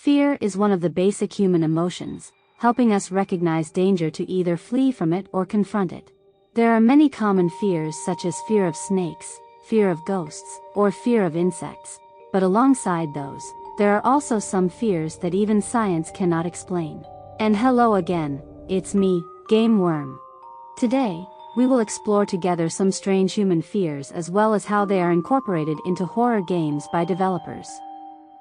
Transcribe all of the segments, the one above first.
Fear is one of the basic human emotions, helping us recognize danger to either flee from it or confront it. There are many common fears such as fear of snakes, fear of ghosts, or fear of insects. But alongside those, there are also some fears that even science cannot explain. And hello again, it's me, Game Worm. Today, we will explore together some strange human fears as well as how they are incorporated into horror games by developers.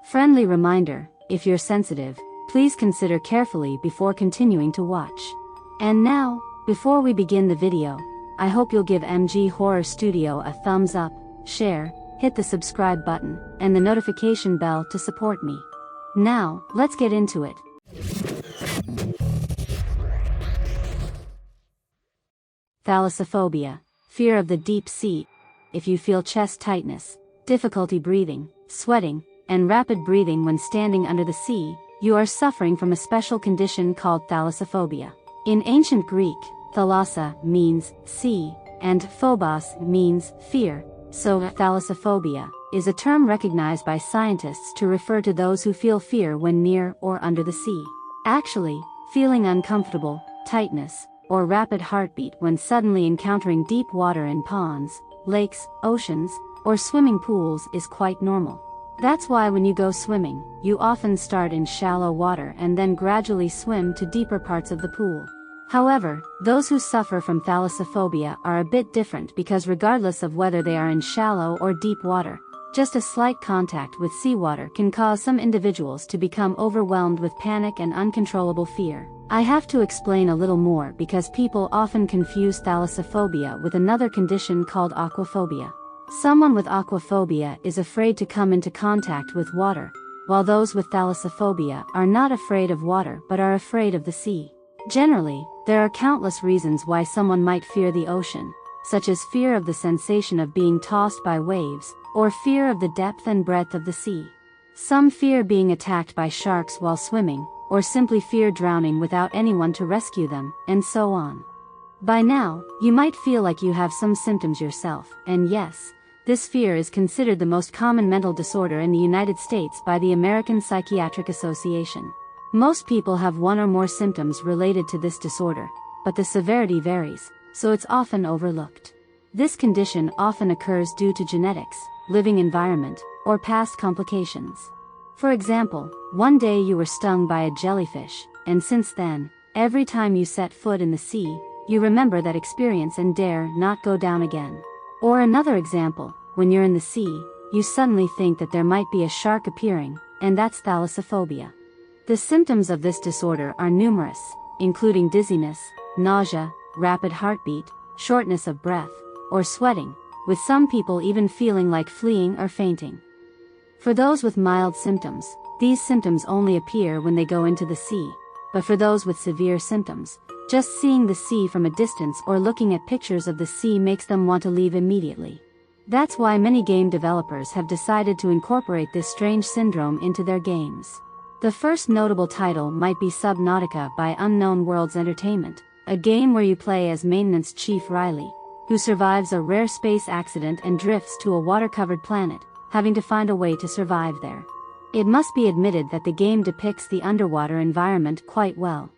Friendly reminder, if you're sensitive, please consider carefully before continuing to watch. And now, before we begin the video, I hope you'll give MG Horror Studio a thumbs up, share, hit the subscribe button, and the notification bell to support me. Now, let's get into it. Thalassophobia, fear of the deep sea. If you feel chest tightness, difficulty breathing, sweating, and rapid breathing when standing under the sea, you are suffering from a special condition called thalassophobia. In ancient Greek, thalassa means sea, and phobos means fear, so thalassophobia is a term recognized by scientists to refer to those who feel fear when near or under the sea. Actually, feeling uncomfortable, tightness, or rapid heartbeat when suddenly encountering deep water in ponds, lakes, oceans, or swimming pools is quite normal. That's why when you go swimming, you often start in shallow water and then gradually swim to deeper parts of the pool. However, those who suffer from thalassophobia are a bit different because regardless of whether they are in shallow or deep water, just a slight contact with seawater can cause some individuals to become overwhelmed with panic and uncontrollable fear. I have to explain a little more because people often confuse thalassophobia with another condition called aquaphobia. Someone with aquaphobia is afraid to come into contact with water, while those with thalassophobia are not afraid of water but are afraid of the sea. Generally, there are countless reasons why someone might fear the ocean, such as fear of the sensation of being tossed by waves, or fear of the depth and breadth of the sea. Some fear being attacked by sharks while swimming, or simply fear drowning without anyone to rescue them, and so on. By now, you might feel like you have some symptoms yourself, and yes, this fear is considered the most common mental disorder in the United States by the American Psychiatric Association. Most people have one or more symptoms related to this disorder, but the severity varies, so it's often overlooked. This condition often occurs due to genetics, living environment, or past complications. For example, one day you were stung by a jellyfish, and since then, every time you set foot in the sea, you remember that experience and dare not go down again. Or another example, when you're in the sea, you suddenly think that there might be a shark appearing, and that's thalassophobia. The symptoms of this disorder are numerous, including dizziness, nausea, rapid heartbeat, shortness of breath, or sweating, with some people even feeling like fleeing or fainting. For those with mild symptoms, these symptoms only appear when they go into the sea, but for those with severe symptoms, just seeing the sea from a distance or looking at pictures of the sea makes them want to leave immediately. That's why many game developers have decided to incorporate this strange syndrome into their games. The first notable title might be Subnautica by Unknown Worlds Entertainment, a game where you play as Maintenance Chief Riley, who survives a rare space accident and drifts to a water-covered planet, having to find a way to survive there. It must be admitted that the game depicts the underwater environment quite well.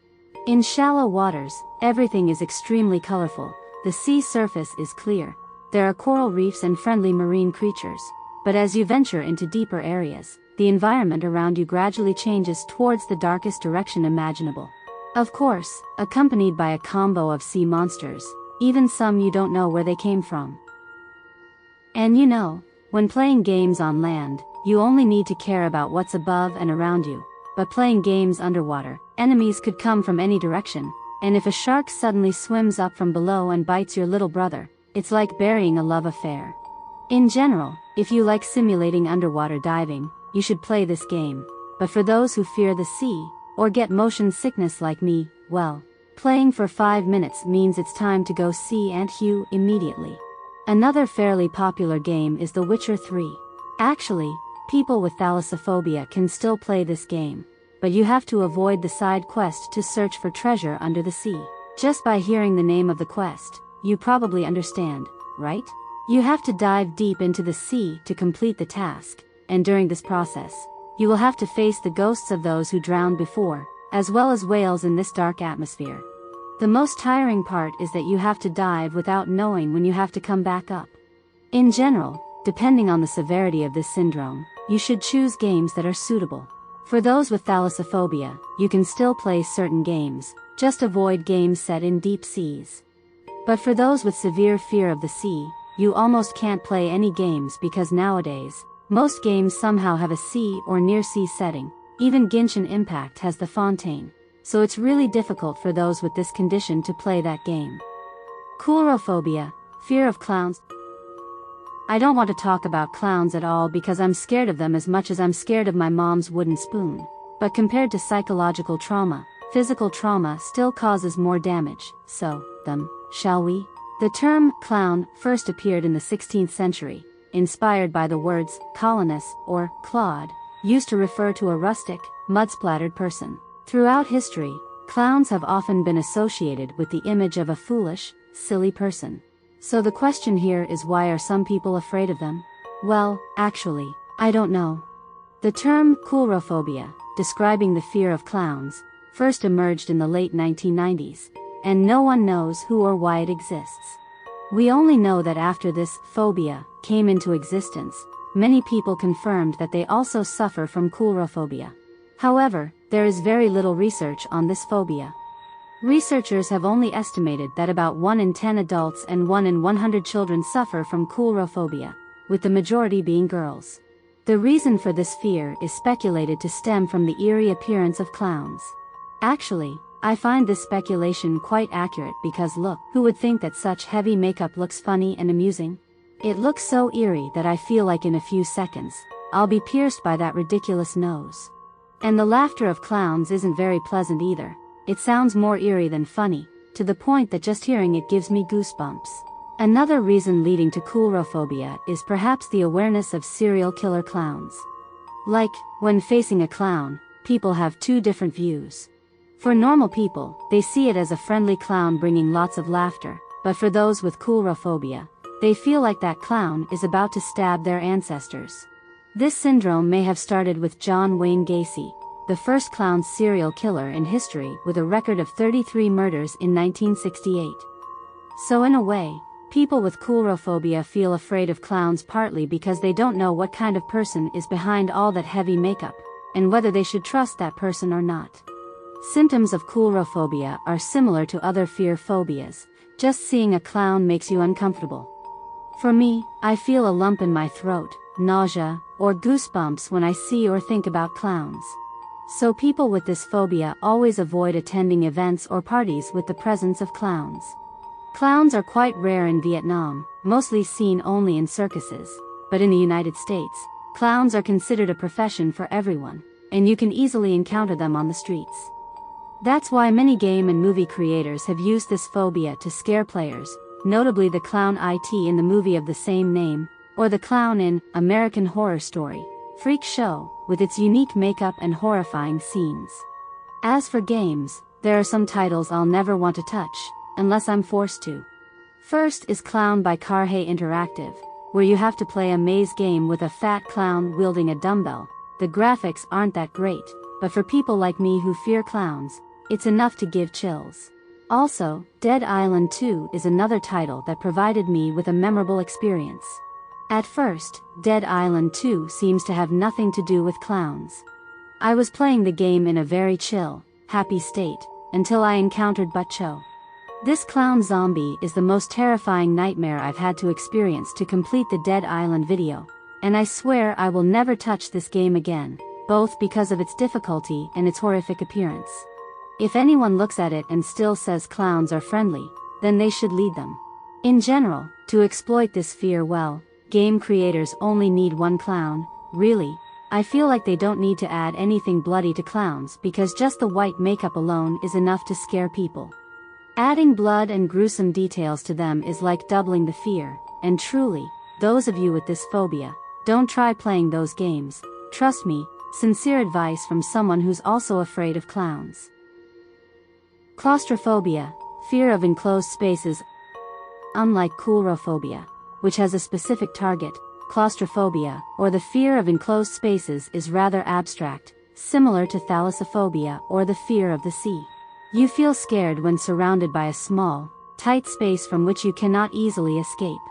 In shallow waters, everything is extremely colorful, the sea surface is clear, there are coral reefs and friendly marine creatures, but as you venture into deeper areas, the environment around you gradually changes towards the darkest direction imaginable. Of course, accompanied by a combo of sea monsters, even some you don't know where they came from. And you know, when playing games on land, you only need to care about what's above and around you, but playing games underwater, enemies could come from any direction, and if a shark suddenly swims up from below and bites your little brother, it's like burying a love affair. In general, if you like simulating underwater diving, you should play this game, but for those who fear the sea, or get motion sickness like me, well, playing for 5 minutes means it's time to go see Aunt Hugh immediately. Another fairly popular game is The Witcher 3. Actually, people with thalassophobia can still play this game, but you have to avoid the side quest to search for treasure under the sea. Just by hearing the name of the quest, you probably understand, right? You have to dive deep into the sea to complete the task, and during this process, You will have to face the ghosts of those who drowned before, as well as whales in this dark atmosphere. The most tiring part is that you have to dive without knowing when you have to come back up. In general, depending on the severity of this syndrome, you should choose games that are suitable. For those with thalassophobia, you can still play certain games, just avoid games set in deep seas. But for those with severe fear of the sea, you almost can't play any games because nowadays, most games somehow have a sea or near sea setting. Even Genshin Impact has the Fontaine, so it's really difficult for those with this condition to play that game. Coulrophobia, fear of clowns. I don't want to talk about clowns at all because I'm scared of them as much as I'm scared of my mom's wooden spoon. But compared to psychological trauma, physical trauma still causes more damage, so, shall we? The term clown first appeared in the 16th century, inspired by the words colonus or clod, used to refer to a rustic, mud-splattered person. Throughout history, clowns have often been associated with the image of a foolish, silly person. So the question here is, why are some people afraid of them? Well, actually, I don't know. The term coulrophobia, describing the fear of clowns, first emerged in the late 1990s, and no one knows who or why it exists. We only know that after this phobia came into existence, many people confirmed that they also suffer from coulrophobia. However, there is very little research on this phobia. Researchers have only estimated that about 1 in 10 adults and 1 in 100 children suffer from coulrophobia, with the majority being girls. The reason for this fear is speculated to stem from the eerie appearance of clowns. Actually, I find this speculation quite accurate because look, who would think that such heavy makeup looks funny and amusing? It looks so eerie that I feel like in a few seconds, I'll be pierced by that ridiculous nose. And the laughter of clowns isn't very pleasant either. It sounds more eerie than funny, to the point that just hearing it gives me goosebumps. Another reason leading to coulrophobia is perhaps the awareness of serial killer clowns. Like, when facing a clown, people have two different views. For normal people, they see it as a friendly clown bringing lots of laughter, but for those with coulrophobia, they feel like that clown is about to stab their ancestors. This syndrome may have started with John Wayne Gacy, the first clown serial killer in history with a record of 33 murders in 1968. So in a way, people with coulrophobia feel afraid of clowns partly because they don't know what kind of person is behind all that heavy makeup, and whether they should trust that person or not. Symptoms of coulrophobia are similar to other fear phobias, just seeing a clown makes you uncomfortable. For me, I feel a lump in my throat, nausea, or goosebumps when I see or think about clowns. So people with this phobia always avoid attending events or parties with the presence of clowns. Clowns are quite rare in Vietnam, mostly seen only in circuses, but in the United States, clowns are considered a profession for everyone, and you can easily encounter them on the streets. That's why many game and movie creators have used this phobia to scare players, notably the clown IT in the movie of the same name, or the clown in American Horror Story, Freak Show, with its unique makeup and horrifying scenes. As for games, there are some titles I'll never want to touch, unless I'm forced to. First is Clown by Carhay Interactive, where you have to play a maze game with a fat clown wielding a dumbbell. The graphics aren't that great, but for people like me who fear clowns, it's enough to give chills. Also, Dead Island 2 is another title that provided me with a memorable experience. At first, Dead Island 2 seems to have nothing to do with clowns. I was playing the game in a very chill, happy state, until I encountered Butcho. This clown zombie is the most terrifying nightmare I've had to experience to complete the Dead Island video, and I swear I will never touch this game again, both because of its difficulty and its horrific appearance. If anyone looks at it and still says clowns are friendly, then they should lead them. In general, to exploit this fear well, game creators only need one clown. Really, I feel like they don't need to add anything bloody to clowns because just the white makeup alone is enough to scare people. Adding blood and gruesome details to them is like doubling the fear, and truly, those of you with this phobia, don't try playing those games. Trust me, sincere advice from someone who's also afraid of clowns. Claustrophobia, fear of enclosed spaces. Unlike coulrophobia, which has a specific target, claustrophobia, or the fear of enclosed spaces, is rather abstract, similar to thalassophobia or the fear of the sea. You feel scared when surrounded by a small, tight space from which you cannot easily escape.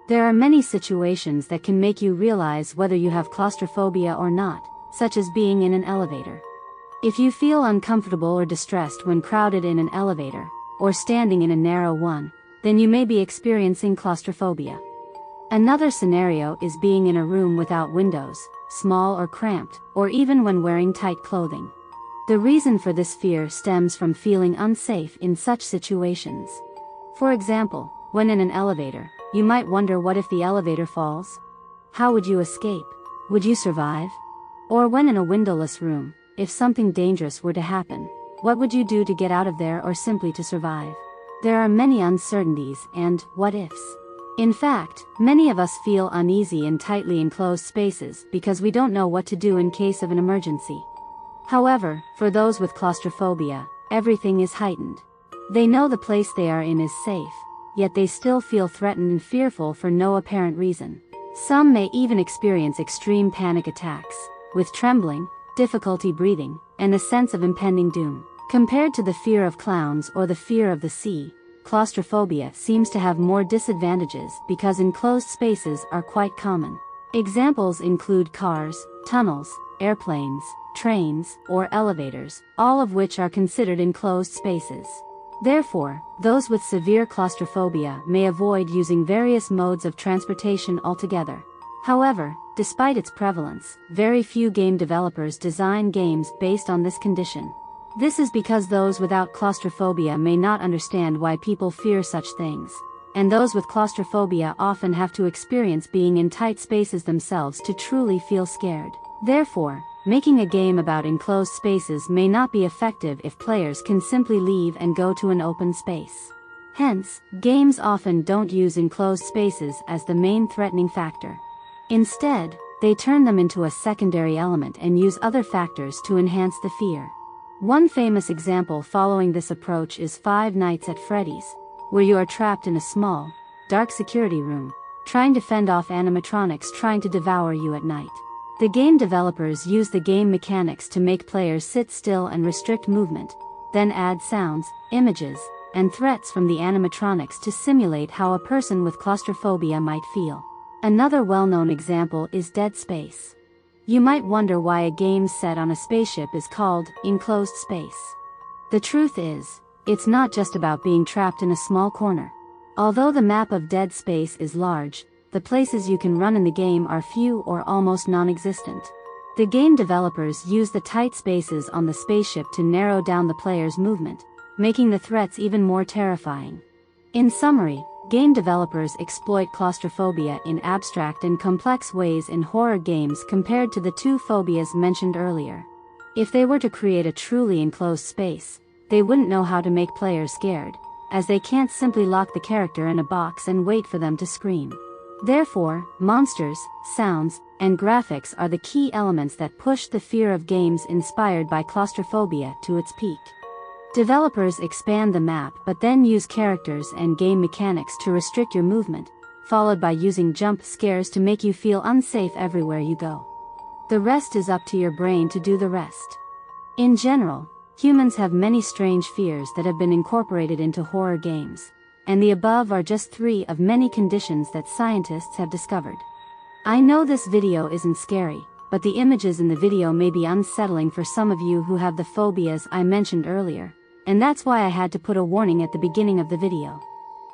There are many situations that can make you realize whether you have claustrophobia or not, such as being in an elevator. If you feel uncomfortable or distressed when crowded in an elevator, or standing in a narrow one, then you may be experiencing claustrophobia. Another scenario is being in a room without windows, small or cramped, or even when wearing tight clothing. The reason for this fear stems from feeling unsafe in such situations. For example, when in an elevator, you might wonder, what if the elevator falls? How would you escape? Would you survive? Or when in a windowless room, if something dangerous were to happen, what would you do to get out of there or simply to survive? There are many uncertainties and what ifs. In fact, many of us feel uneasy in tightly enclosed spaces because we don't know what to do in case of an emergency. However, for those with claustrophobia, everything is heightened. They know the place they are in is safe, yet they still feel threatened and fearful for no apparent reason. Some may even experience extreme panic attacks, with trembling, difficulty breathing, and a sense of impending doom. Compared to the fear of clowns or the fear of the sea, claustrophobia seems to have more disadvantages because enclosed spaces are quite common. Examples include cars, tunnels, airplanes, trains, or elevators, all of which are considered enclosed spaces. Therefore, those with severe claustrophobia may avoid using various modes of transportation altogether. However, despite its prevalence, very few game developers design games based on this condition. This is because those without claustrophobia may not understand why people fear such things, and those with claustrophobia often have to experience being in tight spaces themselves to truly feel scared. Therefore, making a game about enclosed spaces may not be effective if players can simply leave and go to an open space. Hence, games often don't use enclosed spaces as the main threatening factor. Instead, they turn them into a secondary element and use other factors to enhance the fear. One famous example following this approach is Five Nights at Freddy's, where you are trapped in a small, dark security room, trying to fend off animatronics trying to devour you at night. The game developers use the game mechanics to make players sit still and restrict movement, then add sounds, images, and threats from the animatronics to simulate how a person with claustrophobia might feel. Another well-known example is Dead Space. You might wonder why a game set on a spaceship is called enclosed space. The truth is, it's not just about being trapped in a small corner. Although the map of Dead Space is large, the places you can run in the game are few or almost non-existent. The game developers use the tight spaces on the spaceship to narrow down the player's movement, making the threats even more terrifying. In summary, game developers exploit claustrophobia in abstract and complex ways in horror games compared to the two phobias mentioned earlier. If they were to create a truly enclosed space, they wouldn't know how to make players scared, as they can't simply lock the character in a box and wait for them to scream. Therefore, monsters, sounds, and graphics are the key elements that push the fear of games inspired by claustrophobia to its peak. Developers expand the map but then use characters and game mechanics to restrict your movement, followed by using jump scares to make you feel unsafe everywhere you go. The rest is up to your brain to do the rest. In general, humans have many strange fears that have been incorporated into horror games, and the above are just 3 of many conditions that scientists have discovered. I know this video isn't scary, but the images in the video may be unsettling for some of you who have the phobias I mentioned earlier, and that's why I had to put a warning at the beginning of the video.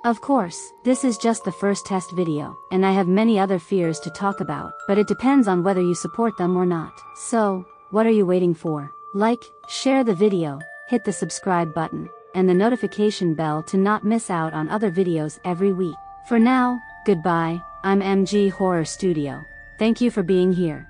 Of course, this is just the first test video, and I have many other fears to talk about, but it depends on whether you support them or not. So, what are you waiting for? Like, share the video, hit the subscribe button, and the notification bell to not miss out on other videos every week. For now, goodbye, I'm MG Horror Studio. Thank you for being here.